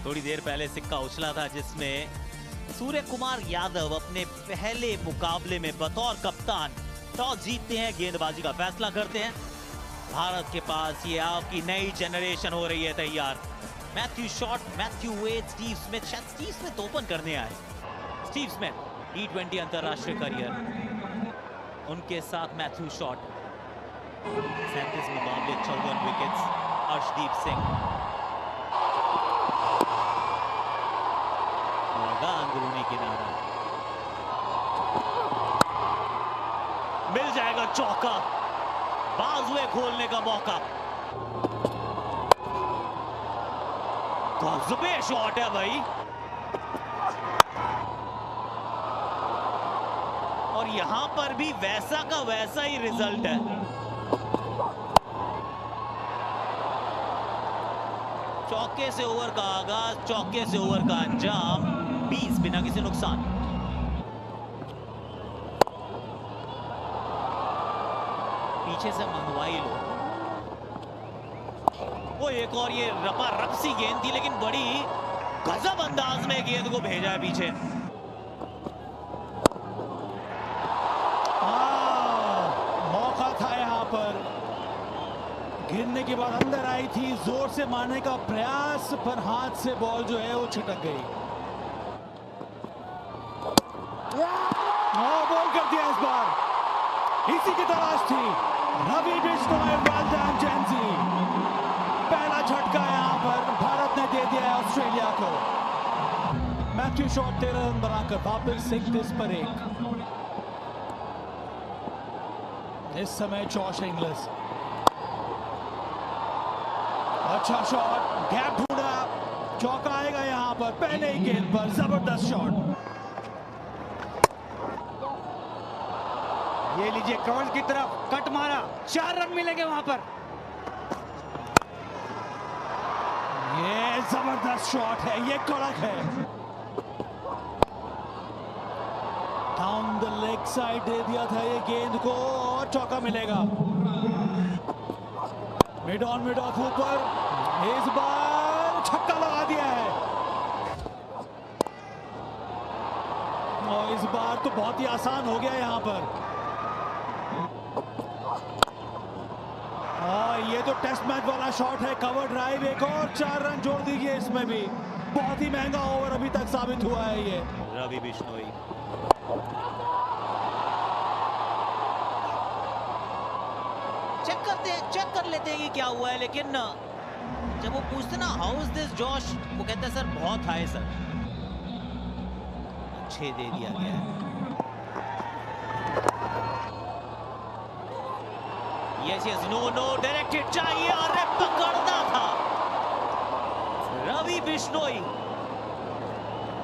थोड़ी देर पहले सिक्का उछला था जिसमें सूर्य कुमार यादव अपने पहले मुकाबले में बतौर कप्तान टॉस जीतते हैं, गेंदबाजी का फैसला करते हैं। भारत के पास ये आपकी नई जनरेशन हो रही है तैयार। Matthew Short, Matthew Wade, Steve Smith, शायद स्टीव स्मिथ ओपन करने आए। स्टीव स्मिथ T20 अंतरराष्ट्रीय करियर, उनके साथ मैथ्यू शॉट। 37 मुकाबले, 54 विकेट्स। अर्शदीप सिंह लगा अंदरूनी किनारा, मिल जाएगा चौका, बाजुए खोलने का मौका। गजबे शॉट है भाई, और यहां पर भी वैसा का वैसा ही रिजल्ट है। चौके से ओवर का आगाज, चौके से ओवर का अंजाम, 20 बिना किसी नुकसान। पीछे से मंगवाई लो, वो एक और ये रपा रपसी गेंद थी, लेकिन बड़ी गजब अंदाज में गेंद को भेजा है पीछे। मौका था यहाँ पर, गिरने के बाद अंदर आई थी, जोर से मारने का प्रयास, पर हाथ से बॉल जो है वो छिटक गई। बॉल कर दिया इस बार, इसी की तलाश थी। रवि बिश्नोई, वेल डन जेंजी। पहला झटका यहाँ पर भारत ने दे दिया है ऑस्ट्रेलिया को। मैथ्यू शॉट 13 रन बनाकर वापस 31 पर 1। इस समय जॉश इंग्लिश, अच्छा शॉट, गैप ढूंढा, चौका आएगा यहाँ पर पहले ही गेंद पर। जबरदस्त शॉट, ये लीजिए कवर की तरफ कट मारा, 4 रन मिलेंगे वहां पर। ये जबरदस्त शॉट है, ये कड़क है। डाउन द लेग साइड दे दिया था ये गेंद को, और चौका मिलेगा। मिड ऑफ ऊपर, इस बार छक्का लगा दिया है, और इस बार तो बहुत ही आसान हो गया यहाँ पर। ये तो टेस्ट मैच वाला शॉट है, कवर ड्राइव, एक और 4 रन जोड़ दीजिए इसमें भी। बहुत ही महंगा ओवर अभी तक साबित हुआ है ये। रवि बिश्नोई, चेक कर लेते हैं कि क्या हुआ है, लेकिन जब वो पूछते ना हाउ इज दिस जॉश, वो कहते हैं सर बहुत हाई सर। 6 दे दिया गया है। यस नो डायरेक्टेड चाहिए, अरे पकड़ना था रवि बिश्नोई।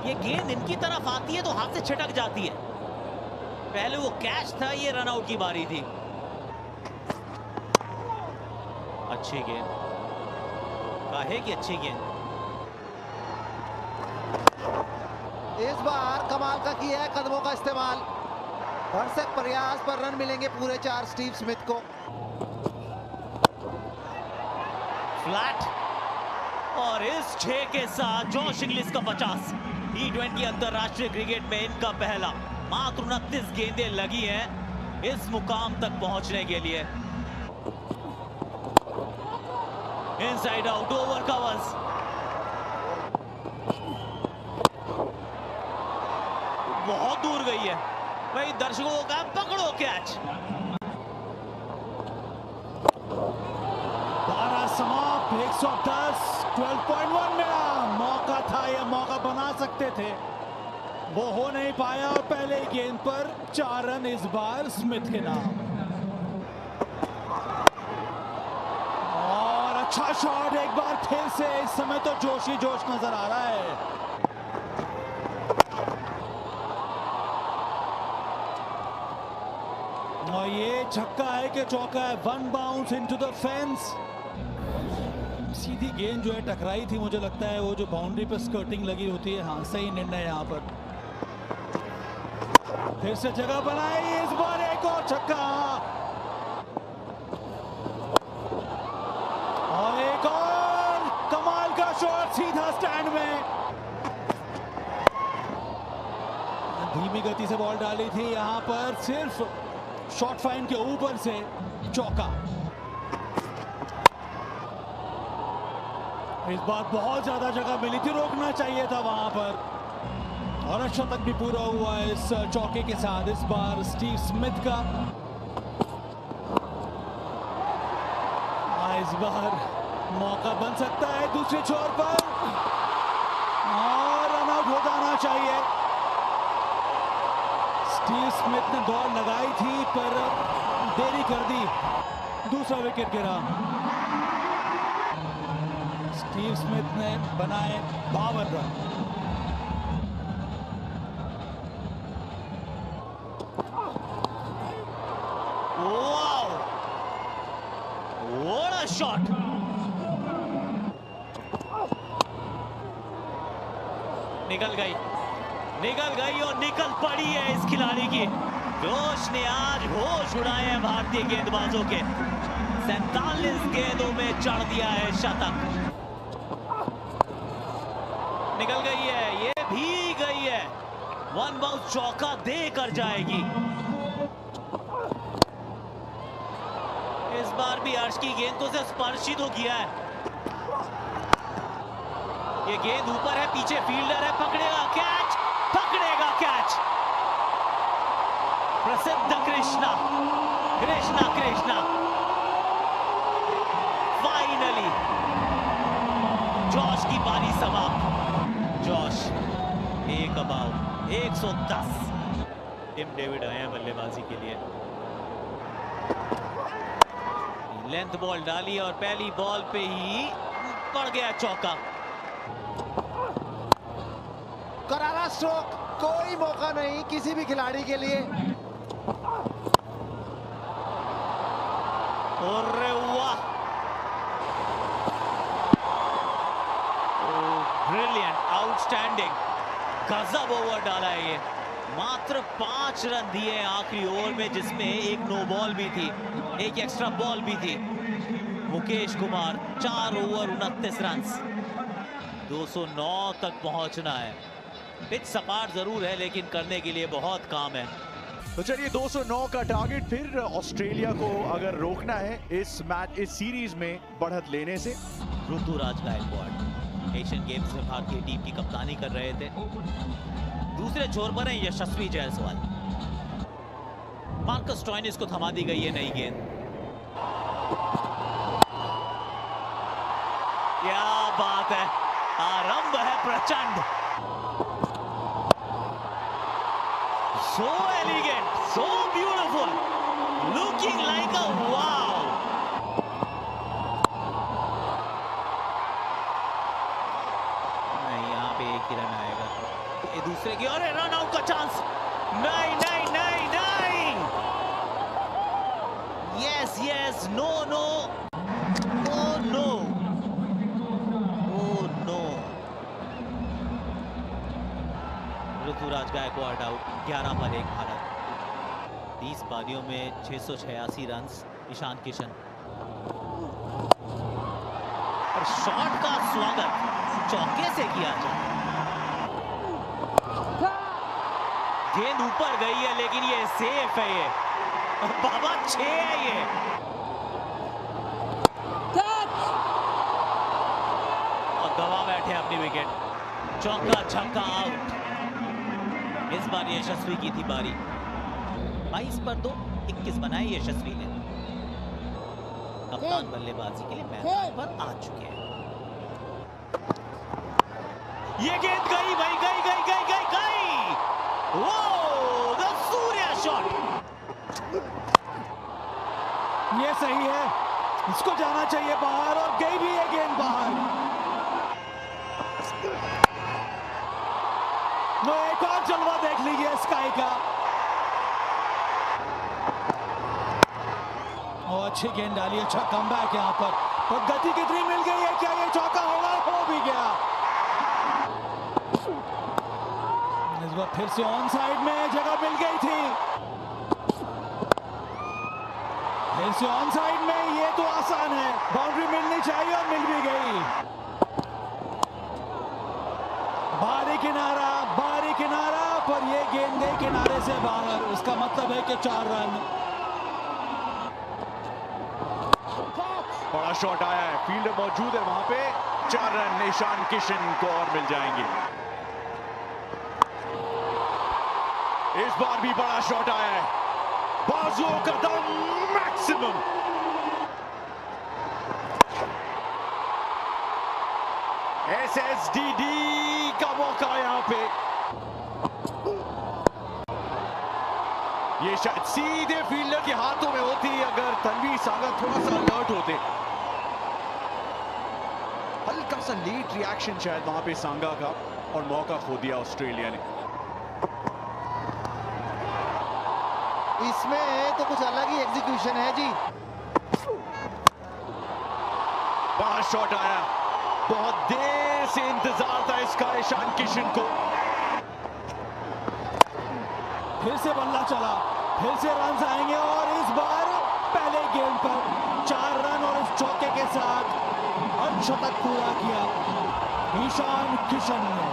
ये गेंद इनकी तरफ आती है तो हाथ से छिटक जाती है। पहले वो कैच था, ये रन आउट की बारी थी। अच्छी गेंद, काहे की अच्छी गेंद। इस बार कमाल का किया है कदमों का इस्तेमाल। भरसक प्रयास पर रन मिलेंगे पूरे 4 स्टीव स्मिथ को। फ्लैट, और इस 6 के साथ जॉश इंग्लिश का 50। T20 अंतरराष्ट्रीय क्रिकेट में इनका पहला। मात्र 29 गेंदें लगी हैं इस मुकाम तक पहुंचने के लिए। इनसाइड आउट, ओवर कवर्स, बहुत दूर गई है भाई। दर्शकों का पकड़ो कैच। 12 समाप्त, 110, 12.1 मिला। मौका था, यह मौका बना सकते थे, वो हो नहीं पाया, और पहले गेंद पर 4 रन इस बार स्मिथ के नाम। और अच्छा शॉट एक बार फिर से, इस समय तो जोश ही जोश नजर आ रहा है। और ये छक्का है कि चौका है। 1 बाउंस इनटू द फेंस। सीधी गेंद जो है टकराई थी, मुझे लगता है वो जो बाउंड्री पर स्कर्टिंग लगी होती है। हाँ, सही निर्णय यहाँ पर। फिर से जगह बनाई, इस बार एक और छक्का, और एक और कमाल का शॉट सीधा स्टैंड में। धीमी गति से बॉल डाली थी, यहां पर सिर्फ शॉर्ट फाइन के ऊपर से चौका। इस बार बहुत ज्यादा जगह मिली थी, रोकना चाहिए था वहां पर, और शतक भी पूरा हुआ इस चौके के साथ। इस बार स्टीव स्मिथ का इस बार मौका बन सकता है दूसरे छोर पर, और रन आउट हो जाना चाहिए। स्टीव स्मिथ ने दौड़ लगाई थी पर देरी कर दी, दूसरा विकेट गिरा। स्टीव स्मिथ ने बनाए 52 run. Wow, what a shot! निकल गई और निकल पड़ी है इस खिलाड़ी की। जोश ने आज होश उड़ाए हैं भारतीय गेंदबाजों के। 47 गेंदों में चढ़ दिया है शतक। निकल गई है, ये भी गई है। वन बाउंस चौका देकर जाएगी। इस बार भी अर्श की गेंद को से स्पर्श ही तो किया है। ये गेंद ऊपर है, पीछे फील्डर है, पकड़ेगा कैच, पकड़ेगा कैच। प्रसिद्ध कृष्णा फाइनली जॉश की बारी समाप्त। जॉश एक अबाउट 110। टिम डेविड आए हैं बल्लेबाजी के लिए। लेंथ बॉल डाली और पहली बॉल पे ही पड़ गया चौका। करारा स्ट्रोक, कोई मौका नहीं किसी भी खिलाड़ी के लिए। अरे वाह, ब्रिलियंट, आउटस्टैंडिंग, गजब ओवर डाला है ये। मात्र 5 रन दिए आखिरी ओवर में, जिसमें एक नो बॉल भी थी, एक एक्स्ट्रा बॉल भी थी। मुकेश कुमार 4 ओवर 29 रन, 209 तक पहुंचना है। पिच सपाट जरूर है लेकिन करने के लिए बहुत काम है। तो चलिए 209 का टारगेट फिर ऑस्ट्रेलिया को अगर रोकना है इस सीरीज में बढ़त लेने से। ऋतुराज गायकवाड़ एशियन गेम्स में भारतीय टीम की कप्तानी कर रहे थे। दूसरे छोर पर है यशस्वी जायसवाल। मार्कस स्टोइनिस को थमा दी गई है नई गेंद। क्या बात है, आरंभ है प्रचंड। So elegant, so beautiful, looking like a wow. नहीं, यहाँ पे एक ही रन आएगा। ये दूसरे की, अरे रन आउट का चांस। नहीं नहीं नहीं नहीं, yes yes, no no, oh no, oh no. Ruturaj Gaikwad out. 11 पर 1 भारत। 30 पारियों में 686 रन। ईशान किशन और शॉट का स्वागत चौके से किया जाए। गेंद ऊपर गई है लेकिन ये सेफ है। ये बाबा 6 है ये। और गवा बैठे अपनी विकेट। चौका छक्का आउट। इस बार यशस्वी की थी बारी। 22 पर 2, 21 बनाए यशस्वी ने। कप्तान बल्लेबाजी के लिए मैदान पर आ चुके हैं। ये गेंद गई भाई, गई गई गई गई गई। वो द सूर्या शॉट। ये सही है, इसको जाना चाहिए बाहर, और गई भी है गेंद बाहर। नो, एक और जलवा देख लीजिए स्काई का। और अच्छी गेंद डाली, अच्छा कमबैक यहाँ पर गति कितनी मिल गई है। क्या ये चौका होगा? हो भी गया। इस बार फिर से ऑन साइड में जगह मिल गई थी। फिर से ऑन साइड में, ये तो आसान है, बाउंड्री मिलनी चाहिए और मिल भी गई। बारी किनारा पर ये गेंद गई किनारे से बाहर, इसका मतलब है कि 4 रन। बड़ा शॉट आया है, फील्डर मौजूद है वहां पे, 4 रन ईशान किशन को और मिल जाएंगे। इस बार भी बड़ा शॉट आया है, बाजुओं का दम मैक्सिमम। एसएसडीडी का मौका यहां पे, ये शायद सीधे फील्डर के हाथों में होती अगर तनवीर सांगा थोड़ा सा अलर्ट होते। हल्का सा लेट रिएक्शन शायद वहां पे सांगा का, और मौका खो दिया ऑस्ट्रेलिया ने। इसमें तो कुछ अलग ही एग्जीक्यूशन है जी। बड़ा शॉट आया, बहुत देर से इंतजार था इसका ईशान किशन को। फिर से बल्ला चला, फिर से रन आएंगे और इस बार पहले गेंद पर 4 रन और इस चौके के साथ अर्धशतक पूरा किया ईशान किशन ने।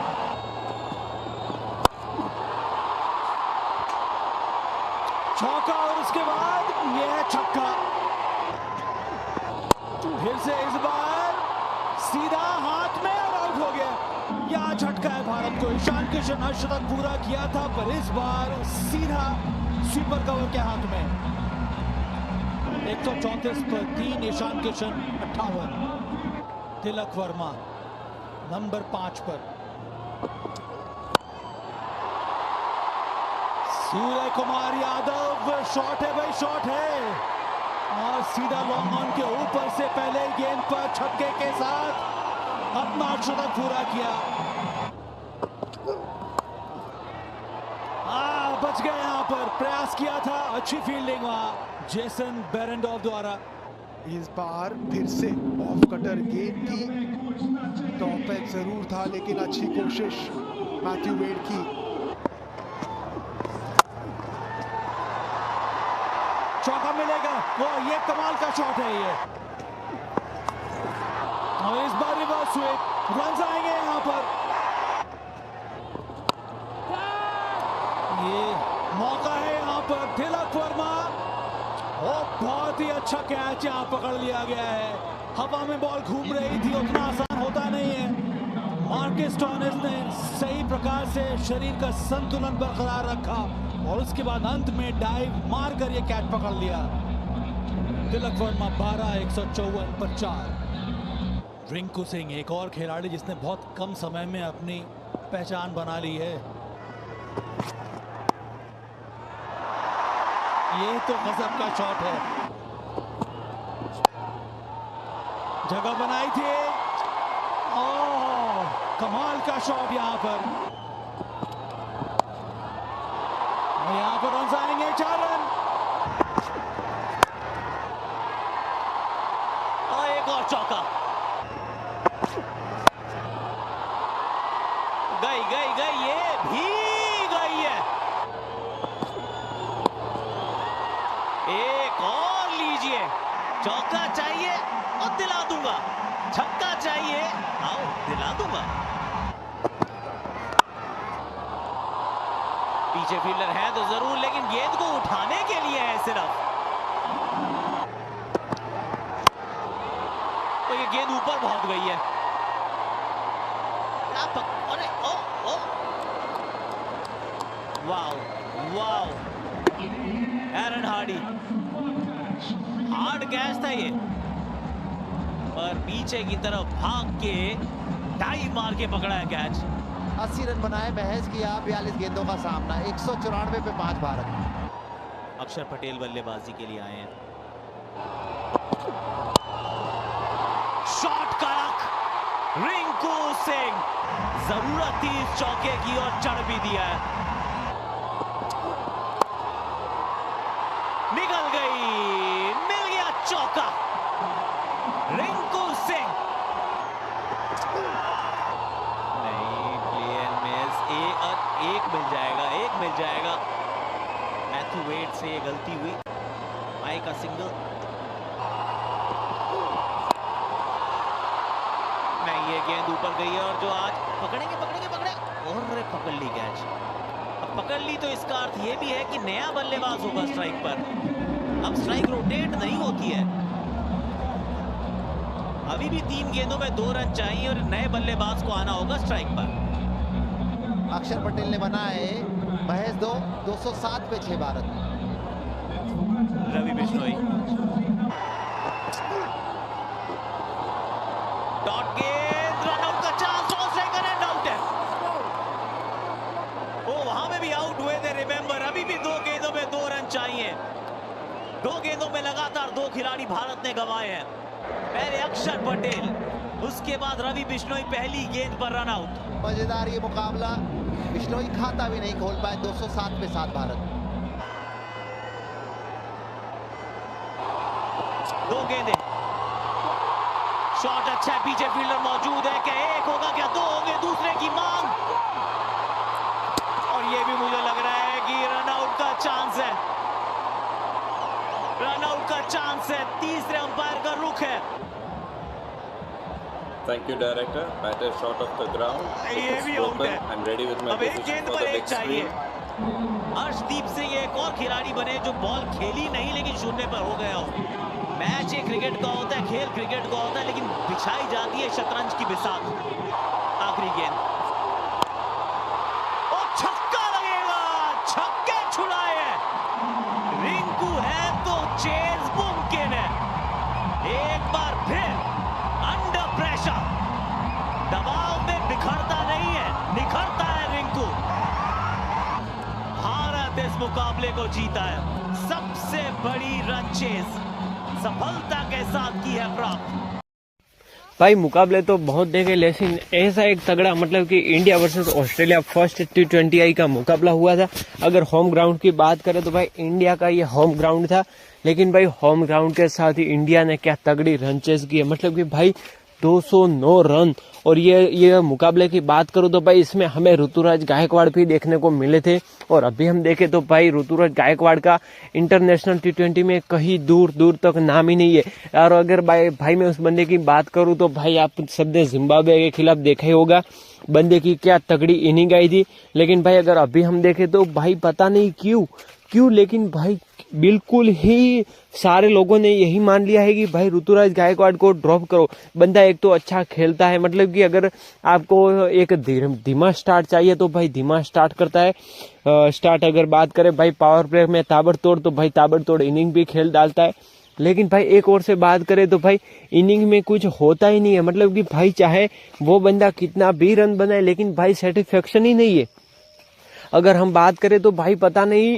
चौका और उसके बाद यह छक्का, फिर से इस बार सीधा हाथ में और आउट हो गया। यह झटका है भारत को, ईशान किशन अर्धशतक पूरा किया था पर इस बार सीधा स्वीपर कवर के हाथ में। 134 पर 3 ईशान किशन 58, तिलक वर्मा नंबर 5 पर। सूर्य कुमार यादव, शॉट है भाई, शॉट है, और सीधा लॉन्ग ऑन के ऊपर से पहले गेंद पर छक्के के साथ अपना अर्धशतक पूरा किया। बच गए, यहां पर प्रयास किया था, अच्छी फील्डिंग वहां जेसन बेरेंडॉफ द्वारा। इस बार फिर से ऑफ कटर गेंद थी, टॉप एज जरूर था लेकिन अच्छी कोशिश मैथ्यू वेड की। चौका मिलेगा, वो ये कमाल का शॉट है ये, और इस बार रिवर्स स्वीप, रन आएंगे यहां पर। ये मौका है यहां पर, तिलक वर्मा, बहुत ही अच्छा कैच यहां पकड़ लिया गया है। हवा में बॉल घूम रही थी, उतना आसान होता नहीं है। मार्कस स्टोइनिस ने सही प्रकार से शरीर का संतुलन बरकरार रखा और उसके बाद अंत में डाइव मारकर ये कैच पकड़ लिया। तिलक वर्मा 12, 154 पर 4। रिंकू सिंह एक और खिलाड़ी जिसने बहुत कम समय में अपनी पहचान बना ली है। ये तो गजब का शॉट है, जगह बनाई थी, ओह कमाल का शॉट यहां पर। यहां पर रन आएंगे, 4 रन, और एक और चौका, गई गई गई, ये भी गई है। एक और लीजिए, चौका चाहिए और दिला दूंगा, छक्का चाहिए, आओ दिला दूंगा। पीछे फील्डर है तो जरूर, लेकिन गेंद को उठाने के लिए है सिर्फ, तो ये गेंद ऊपर पहुंच गई है। अरे ओ ओ, wow wow, Aaron Hardie, hard catch था ये, पर पीछे की तरफ भाग के डाइव मार के पकड़ा है कैच। 80 रन बनाए, महज किया 42 गेंदों का सामना, 194 पे 5 भारत। अक्षर पटेल बल्लेबाजी के लिए आए हैं। शॉट कड़क, रिंकू सिंह, जरूरत थी इस चौके की और चढ़ भी दिया है। निकल गई, मिल गया चौका, रिंकू सिंह। नहीं, प्लेयर मिस, एक मिल जाएगा, एक मिल जाएगा। मैथ्यू वेड से ये गलती हुई, माई का सिंगल। नहीं, ये गेंद ऊपर गई है और जो आज पकड़ेंगे, और पकड़ ली कैच। अब पकड़ ली तो इसका अर्थ ये भी है कि नया बल्लेबाज होगा स्ट्राइक पर। अब स्ट्राइक रोटेट नहीं होती है। अभी भी 3 गेंदों में 2 रन चाहिए और नए बल्लेबाज को आना होगा स्ट्राइक पर। अक्षर पटेल ने बनाए महज 207 पे 6 भारत। रवि बिश्नोई डॉट गेंद, रन आउट का चांस, आउट है। ओ वहां में भी आउट हुए थे, रिमेंबर। अभी भी 2 गेंदों में 2 रन चाहिए। 2 गेंदों में लगातार 2 खिलाड़ी भारत ने गंवाए हैं। पहले अक्षर पटेल, उसके बाद रवि बिश्नोई पहली गेंद पर रन आउट। मजेदार ये मुकाबला, बिश्नोई खाता भी नहीं खोल पाए। 207 पे 7 भारत। 2 गेंदें, शॉट अच्छा है, पीछे फील्डर मौजूद है। क्या एक होगा, क्या 2 होंगे? दूसरे की मांग, और ये भी मुझे लग रहा है कि रन आउट का चांस है। रन आउट का चांस है, तीसरे अंपायर का रुख है। Thank you, director. Batter shot off the ground. ये भी आउट है। I'm ready with my अब एक decision गेंद for पर the एक big चाहिए। screen. अर्शदीप सिंह एक और खिलाड़ी बने जो बॉल खेली नहीं लेकिन शून्य पर हो गया हो। मैच ये क्रिकेट का होता है, खेल क्रिकेट का होता है, लेकिन बिछाई जाती है शतरंज की बिसात। आखिरी गेंद, और छक्का लगेगा, छक्के छुड़ाए हैं। रिंकू है तो चेज मुमकिन है। एक बार फिर अंडर प्रेशर, दबाव में बिखरता नहीं है, निखरता है रिंकू। भारत इस मुकाबले को जीता है। सबसे बड़ी रन चेज सफलता के साथ की है प्राप्त। भाई मुकाबले तो बहुत देखे, लेकिन ऐसा एक तगड़ा मतलब कि India versus Australia first T20I का मुकाबला हुआ था। अगर होम ग्राउंड की बात करें तो भाई इंडिया का ये होम ग्राउंड था, लेकिन भाई होम ग्राउंड के साथ ही इंडिया ने क्या तगड़ी रन चेज की है। मतलब कि भाई 209 रन। और ये मुकाबले की बात करूं तो भाई इसमें हमें ऋतुराज गायकवाड़ भी देखने को मिले थे। और अभी हम देखें तो भाई ऋतुराज गायकवाड़ का इंटरनेशनल T20 में कहीं दूर दूर तक नाम ही नहीं है। और अगर भाई मैं उस बंदे की बात करूं तो भाई आप सबने जिम्बाब्वे के खिलाफ देखा ही होगा, बंदे की क्या तगड़ी इनिंग आई थी। लेकिन भाई अगर अभी हम देखें तो भाई पता नहीं क्यों लेकिन भाई बिल्कुल ही सारे लोगों ने यही मान लिया है कि भाई ऋतुराज गायकवाड़ को ड्रॉप करो। बंदा एक तो अच्छा खेलता है, मतलब कि अगर आपको एक धीमा स्टार्ट चाहिए तो भाई धीमा स्टार्ट करता है। स्टार्ट अगर बात करें भाई पावर प्ले में ताबड़तोड़, तो भाई ताबड़तोड़ इनिंग भी खेल डालता है। लेकिन भाई एक और से बात करें तो भाई इनिंग में कुछ होता ही नहीं है। मतलब कि भाई चाहे वो बंदा कितना भी रन बनाए, लेकिन भाई सेटिस्फेक्शन ही नहीं है। अगर हम बात करें तो भाई पता नहीं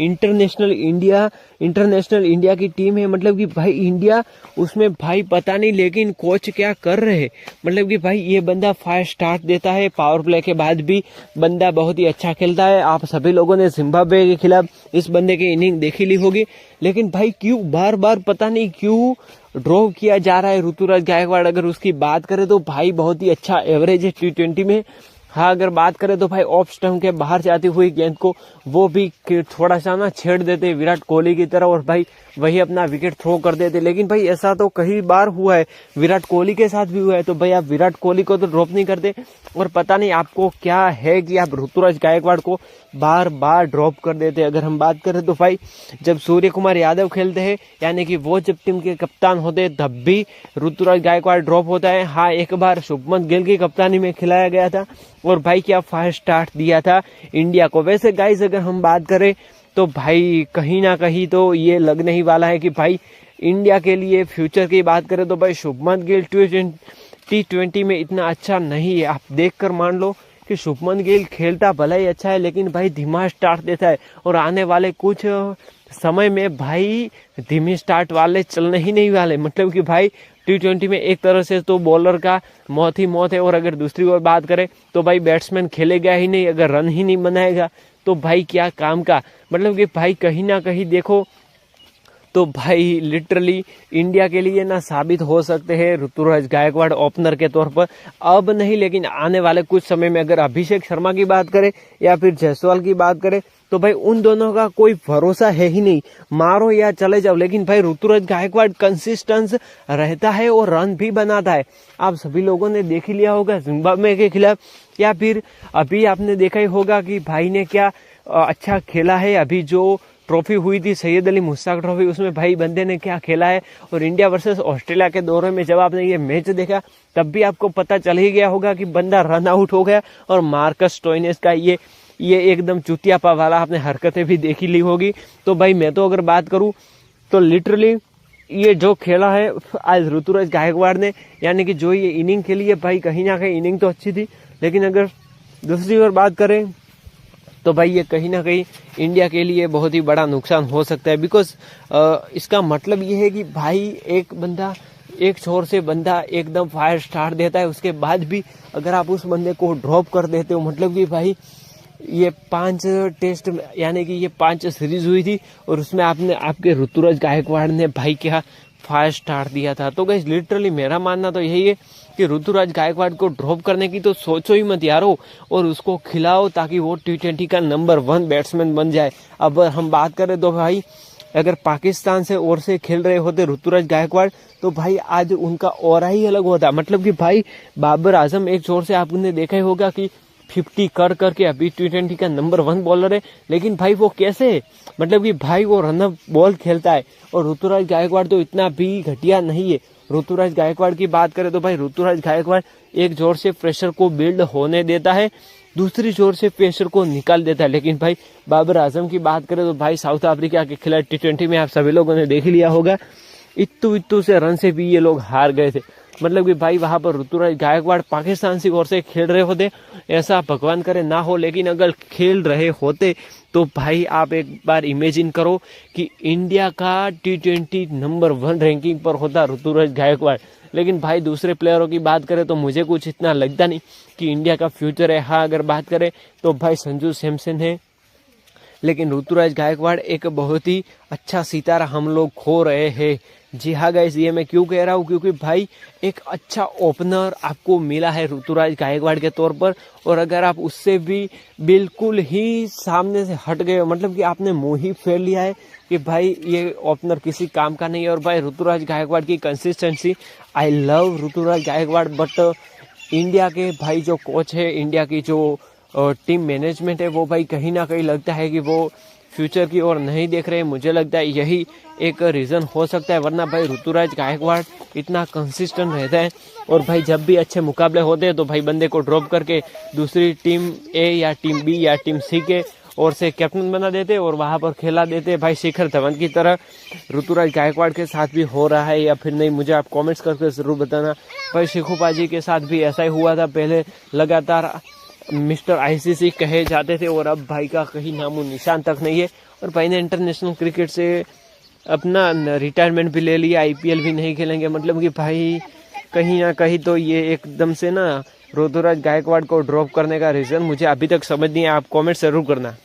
इंटरनेशनल इंडिया की टीम है, मतलब कि भाई इंडिया उसमें भाई पता नहीं, लेकिन कोच क्या कर रहे हैं। मतलब कि भाई ये बंदा 5 स्टार्ट देता है, पावर प्ले के बाद भी बंदा बहुत ही अच्छा खेलता है। आप सभी लोगों ने जिम्बाब्वे के खिलाफ इस बंदे की इनिंग देखी ली होगी, लेकिन भाई क्यों बार बार पता नहीं क्यों ड्रॉप किया जा रहा है ऋतुराज गायकवाड़। अगर उसकी बात करें तो भाई बहुत ही अच्छा एवरेज है T20 में। हाँ अगर बात करें तो भाई ऑफ स्टंप के बाहर जाती हुई गेंद को वो भी थोड़ा सा ना छेड़ देते विराट कोहली की तरह, और भाई वही अपना विकेट थ्रो कर देते। लेकिन भाई ऐसा तो कई बार हुआ है, विराट कोहली के साथ भी हुआ है। तो भाई आप विराट कोहली को तो ड्रॉप नहीं करते, और पता नहीं आपको क्या है कि आप ऋतुराज गायकवाड़ को बार बार ड्रॉप कर देते। अगर हम बात करें तो भाई जब सूर्य कुमार यादव खेलते हैं, यानी कि वो जब टीम के कप्तान होते हैं, तब भी ऋतुराज गायकवाड़ ड्रॉप होता है। हाँ एक बार शुभमन गिल की कप्तानी में खिलाया गया था, और भाई क्या 5 स्टार्ट दिया था इंडिया को। वैसे गाइस अगर हम बात करें तो भाई कहीं ना कहीं तो ये लगने ही वाला है कि भाई इंडिया के लिए फ्यूचर की बात करें तो भाई शुभमन गिल T20 में इतना अच्छा नहीं है। आप देखकर मान लो कि शुभमन गिल खेलता भला ही अच्छा है, लेकिन भाई धीमा स्टार्ट देता है, और आने वाले कुछ समय में भाई धीमी स्टार्ट वाले चलने ही नहीं वाले। मतलब कि भाई T20 में एक तरह से तो बॉलर का मौत ही मौत है, और अगर दूसरी ओर बात करें तो भाई बैट्समैन खेलेगा ही नहीं। अगर रन ही नहीं बनाएगा तो भाई क्या काम का। मतलब कि भाई कहीं ना कहीं देखो तो भाई लिटरली इंडिया के लिए ना साबित हो सकते हैं ऋतुराज गायकवाड़ ओपनर के तौर पर। अब नहीं, लेकिन आने वाले कुछ समय में अगर अभिषेक शर्मा की बात करें या फिर जायसवाल की बात करें तो भाई उन दोनों का कोई भरोसा है ही नहीं, मारो या चले जाओ। लेकिन भाई ऋतुराज गायकवाड़ कंसिस्टेंस रहता है और रन भी बनाता है। आप सभी लोगों ने देख ही लिया होगा जिम्बाब्वे के खिलाफ या फिर अभी आपने देखा ही होगा कि भाई ने क्या अच्छा खेला है। अभी जो ट्रॉफी हुई थी सैयद अली मुश्ताक ट्रॉफी, उसमें भाई बंदे ने क्या खेला है। और इंडिया वर्सेस ऑस्ट्रेलिया के दौरे में जब आपने ये मैच देखा तब भी आपको पता चल ही गया होगा कि बंदा रन आउट हो गया। और मार्कस स्टोइनिस का ये एकदम चुतियापा वाला आपने हरकतें भी देखी ली होगी। तो भाई मैं तो अगर बात करूँ तो लिटरली ये जो खेला है आज ऋतुराज गायकवाड़ ने, यानी कि जो ये इनिंग खेली है भाई, कहीं ना कहीं इनिंग तो अच्छी थी, लेकिन अगर दूसरी ओर बात करें तो भाई ये कहीं ना कहीं इंडिया के लिए बहुत ही बड़ा नुकसान हो सकता है। बिकॉज इसका मतलब ये है कि भाई एक बंदा, एक छोर से बंदा एकदम फायर स्टार्ट देता है, उसके बाद भी अगर आप उस बंदे को ड्रॉप कर देते हो, मतलब कि भाई ये 5 टेस्ट यानी कि ये 5 सीरीज हुई थी और उसमें आपके ऋतुराज गायकवाड़ ने भाई क्या फायर स्टार्ट दिया था। तो गाइस लिटरली मेरा मानना तो यही है कि ऋतुराज गायकवाड़ को ड्रॉप करने की तो सोचो ही मत यारो, और उसको खिलाओ ताकि वो T20 का नंबर 1 बैट्समैन बन जाए। अब हम बात करें तो भाई अगर पाकिस्तान से ओर से खेल रहे होते ऋतुराज गायकवाड़ तो भाई आज उनका ऑरा ही अलग होता। मतलब कि भाई बाबर आजम एक छोर से आपने देखा ही होगा कि 50 करके अभी T20 का नंबर 1 बॉलर है, लेकिन भाई वो कैसे, मतलब कि भाई वो रनअप बॉल खेलता है। और ऋतुराज गायकवाड़ तो इतना भी घटिया नहीं है। ऋतुराज गायकवाड़ की बात करें तो भाई ऋतुराज गायकवाड़ एक जोर से प्रेशर को बिल्ड होने देता है, दूसरी जोर से प्रेशर को निकाल देता है। लेकिन भाई बाबर आजम की बात करें तो भाई साउथ अफ्रीका के खिलाड़ी T20 में आप सभी लोगों ने देख लिया होगा, इत्तू से रन से भी ये लोग हार गए थे। मतलब कि भाई वहां पर ऋतुराज गायकवाड़ पाकिस्तान की ओर से खेल रहे होते, ऐसा भगवान करे ना हो, लेकिन अगर खेल रहे होते तो भाई आप एक बार इमेजिन करो कि इंडिया का T20 नंबर 1 रैंकिंग पर होता ऋतुराज गायकवाड़। लेकिन भाई दूसरे प्लेयरों की बात करें तो मुझे कुछ इतना लगता नहीं कि इंडिया का फ्यूचर है। हाँ अगर बात करें तो भाई संजू सैमसन है, लेकिन ऋतुराज गायकवाड़ एक बहुत ही अच्छा सितारा हम लोग खो रहे हैं। जी हाँ गाइस, ये मैं क्यों कह रहा हूँ, क्योंकि भाई एक अच्छा ओपनर आपको मिला है ऋतुराज गायकवाड़ के तौर पर, और अगर आप उससे भी बिल्कुल ही सामने से हट गए, मतलब कि आपने मुंह ही फेर लिया है कि भाई ये ओपनर किसी काम का नहीं है। और भाई ऋतुराज गायकवाड़ की consistency, I love Ruturaj Gaikwad, but India के भाई जो कोच है, इंडिया की जो टीम मैनेजमेंट है, वो भाई कहीं ना कहीं लगता है कि वो फ्यूचर की ओर नहीं देख रहे। मुझे लगता है यही एक रीज़न हो सकता है, वरना भाई ऋतुराज गायकवाड़ इतना कंसिस्टेंट रहता है। और भाई जब भी अच्छे मुकाबले होते हैं तो भाई बंदे को ड्रॉप करके दूसरी टीम ए या टीम बी या टीम सी के ओर से कैप्टन बना देते और वहां पर खेला देते। भाई शिखर धवन की तरह ऋतुराज गायकवाड़ के साथ भी हो रहा है या फिर नहीं, मुझे आप कॉमेंट्स करके ज़रूर बताना। भाई शिखू पाजी के साथ भी ऐसा ही हुआ था, पहले लगातार मिस्टर ICC कहे जाते थे और अब भाई का कहीं नामो निशान तक नहीं है। और भाई ने इंटरनेशनल क्रिकेट से अपना रिटायरमेंट भी ले लिया, IPL भी नहीं खेलेंगे। मतलब कि भाई कहीं ना कहीं तो ये एकदम से ना ऋतुराज गायकवाड़ को ड्रॉप करने का रीज़न मुझे अभी तक समझ नहीं है। आप कमेंट जरूर करना।